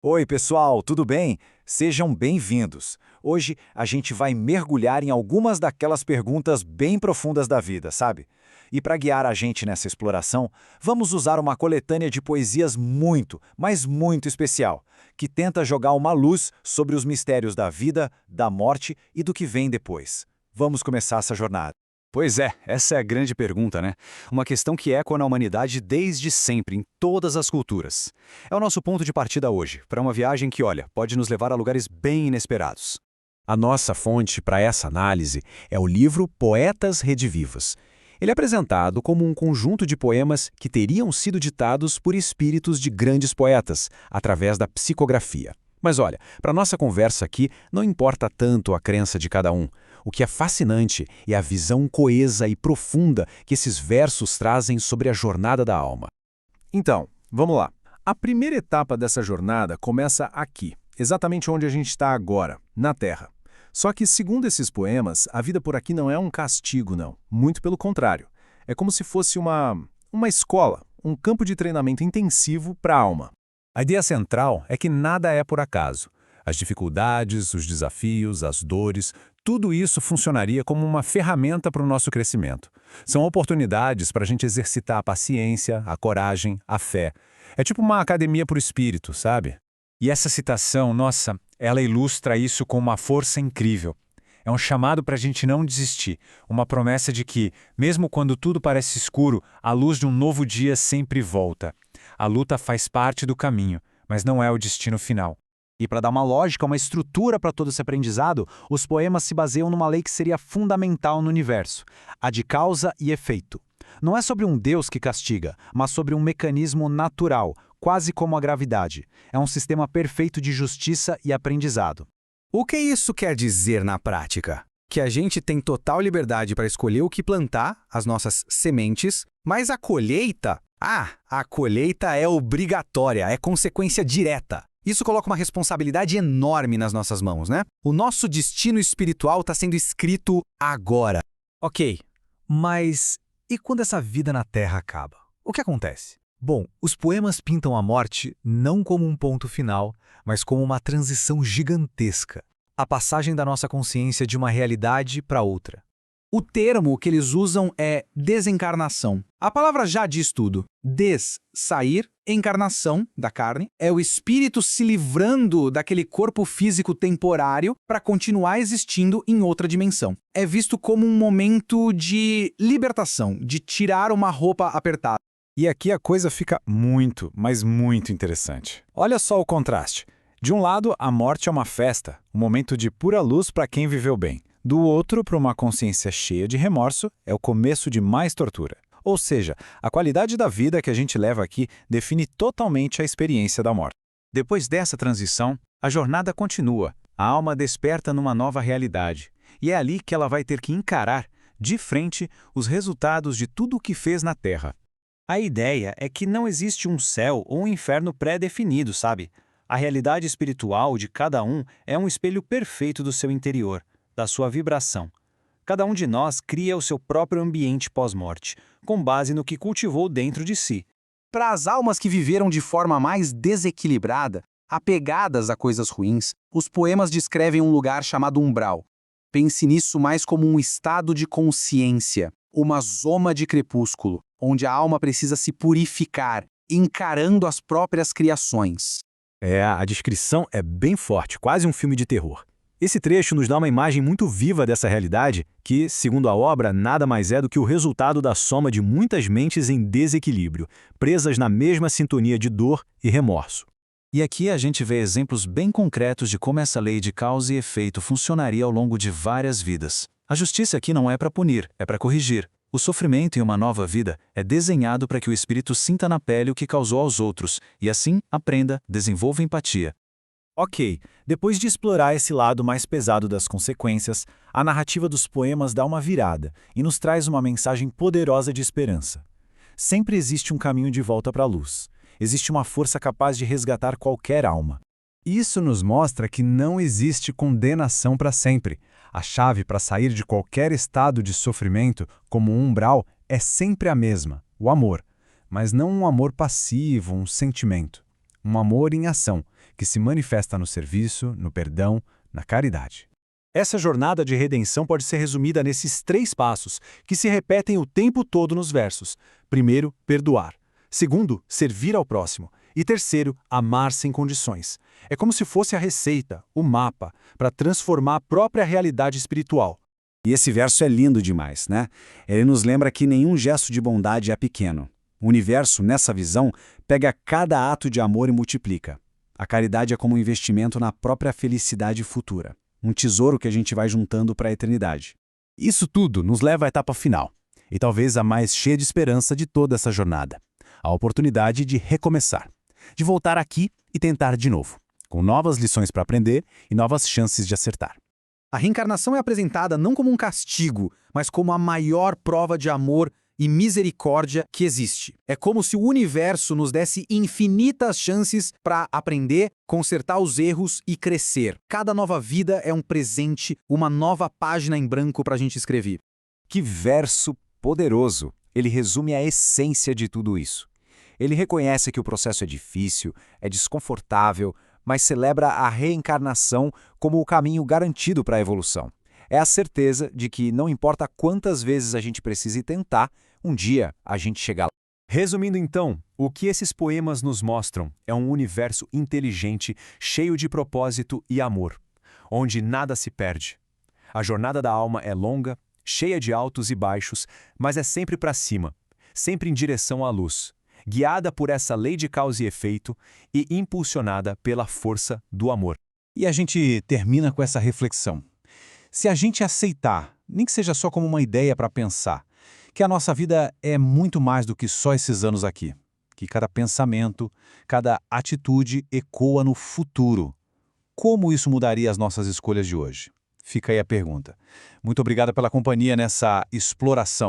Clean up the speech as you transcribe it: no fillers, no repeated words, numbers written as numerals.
Oi, pessoal, tudo bem? Sejam bem-vindos. Hoje a gente vai mergulhar em algumas daquelas perguntas bem profundas da vida, sabe? E para guiar a gente nessa exploração, vamos usar uma coletânea de poesias muito, mas muito especial, que tenta jogar uma luz sobre os mistérios da vida, da morte e do que vem depois. Vamos começar essa jornada. Pois é, essa é a grande pergunta, né? Uma questão que ecoa na humanidade desde sempre, em todas as culturas. É o nosso ponto de partida hoje, para uma viagem que, olha, pode nos levar a lugares bem inesperados. A nossa fonte para essa análise é o livro Poetas Redivivos. Ele é apresentado como um conjunto de poemas que teriam sido ditados por espíritos de grandes poetas, através da psicografia. Mas olha, para nossa conversa aqui, não importa tanto a crença de cada um. O que é fascinante é a visão coesa e profunda que esses versos trazem sobre a jornada da alma. Então, vamos lá. A primeira etapa dessa jornada começa aqui, exatamente onde a gente está agora, na Terra. Só que, segundo esses poemas, a vida por aqui não é um castigo, não. Muito pelo contrário. É como se fosse uma escola, um campo de treinamento intensivo para a alma. A ideia central é que nada é por acaso. As dificuldades, os desafios, as dores, tudo isso funcionaria como uma ferramenta para o nosso crescimento. São oportunidades para a gente exercitar a paciência, a coragem, a fé. É tipo uma academia para o espírito, sabe? E essa citação, nossa, ela ilustra isso com uma força incrível. É um chamado para a gente não desistir, uma promessa de que, mesmo quando tudo parece escuro, a luz de um novo dia sempre volta. A luta faz parte do caminho, mas não é o destino final. E para dar uma lógica, uma estrutura para todo esse aprendizado, os poemas se baseiam numa lei que seria fundamental no universo, a de causa e efeito. Não é sobre um Deus que castiga, mas sobre um mecanismo natural, quase como a gravidade. É um sistema perfeito de justiça e aprendizado. O que isso quer dizer na prática? Que a gente tem total liberdade para escolher o que plantar, as nossas sementes, mas a colheita? A colheita é obrigatória, é consequência direta. Isso coloca uma responsabilidade enorme nas nossas mãos, né? O nosso destino espiritual está sendo escrito agora. Ok, mas e quando essa vida na Terra acaba? O que acontece? Bom, os poemas pintam a morte não como um ponto final, mas como uma transição gigantesca. A passagem da nossa consciência de uma realidade para outra. O termo que eles usam é desencarnação. A palavra já diz tudo. Sair, encarnação da carne, é o espírito se livrando daquele corpo físico temporário para continuar existindo em outra dimensão. É visto como um momento de libertação, de tirar uma roupa apertada. E aqui a coisa fica muito, mas muito interessante. Olha só o contraste. De um lado, a morte é uma festa, um momento de pura luz para quem viveu bem. Do outro, para uma consciência cheia de remorso, é o começo de mais tortura. Ou seja, a qualidade da vida que a gente leva aqui define totalmente a experiência da morte. Depois dessa transição, a jornada continua. A alma desperta numa nova realidade. E é ali que ela vai ter que encarar, de frente, os resultados de tudo o que fez na Terra. A ideia é que não existe um céu ou um inferno pré-definido, sabe? A realidade espiritual de cada um é um espelho perfeito do seu interior, da sua vibração. Cada um de nós cria o seu próprio ambiente pós-morte, com base no que cultivou dentro de si. Para as almas que viveram de forma mais desequilibrada, apegadas a coisas ruins, os poemas descrevem um lugar chamado umbral. Pense nisso mais como um estado de consciência, uma zona de crepúsculo, onde a alma precisa se purificar, encarando as próprias criações. A descrição é bem forte, quase um filme de terror. Esse trecho nos dá uma imagem muito viva dessa realidade, que, segundo a obra, nada mais é do que o resultado da soma de muitas mentes em desequilíbrio, presas na mesma sintonia de dor e remorso. E aqui a gente vê exemplos bem concretos de como essa lei de causa e efeito funcionaria ao longo de várias vidas. A justiça aqui não é para punir, é para corrigir. O sofrimento em uma nova vida é desenhado para que o espírito sinta na pele o que causou aos outros e assim aprenda, desenvolva empatia. Ok, depois de explorar esse lado mais pesado das consequências, a narrativa dos poemas dá uma virada e nos traz uma mensagem poderosa de esperança. Sempre existe um caminho de volta para a luz. Existe uma força capaz de resgatar qualquer alma. Isso nos mostra que não existe condenação para sempre. A chave para sair de qualquer estado de sofrimento, como um umbral, é sempre a mesma, o amor. Mas não um amor passivo, um sentimento. Um amor em ação, que se manifesta no serviço, no perdão, na caridade. Essa jornada de redenção pode ser resumida nesses 3 passos, que se repetem o tempo todo nos versos. Primeiro, perdoar. Segundo, servir ao próximo. E terceiro, amar sem condições. É como se fosse a receita, o mapa, para transformar a própria realidade espiritual. E esse verso é lindo demais, né? Ele nos lembra que nenhum gesto de bondade é pequeno. O universo, nessa visão, pega cada ato de amor e multiplica. A caridade é como um investimento na própria felicidade futura. Um tesouro que a gente vai juntando para a eternidade. Isso tudo nos leva à etapa final, e talvez a mais cheia de esperança de toda essa jornada. A oportunidade de recomeçar, de voltar aqui e tentar de novo, com novas lições para aprender e novas chances de acertar. A reencarnação é apresentada não como um castigo, mas como a maior prova de amor e misericórdia que existe. É como se o universo nos desse infinitas chances para aprender, consertar os erros e crescer. Cada nova vida é um presente, uma nova página em branco para a gente escrever. Que verso poderoso! Ele resume a essência de tudo isso. Ele reconhece que o processo é difícil, é desconfortável, mas celebra a reencarnação como o caminho garantido para a evolução. É a certeza de que, não importa quantas vezes a gente precise tentar, um dia a gente chega lá. Resumindo então, o que esses poemas nos mostram é um universo inteligente, cheio de propósito e amor, onde nada se perde. A jornada da alma é longa, cheia de altos e baixos, mas é sempre para cima, sempre em direção à luz, guiada por essa lei de causa e efeito e impulsionada pela força do amor. E a gente termina com essa reflexão. Se a gente aceitar, nem que seja só como uma ideia para pensar, que a nossa vida é muito mais do que só esses anos aqui, que cada pensamento, cada atitude ecoa no futuro, como isso mudaria as nossas escolhas de hoje? Fica aí a pergunta. Muito obrigado pela companhia nessa exploração.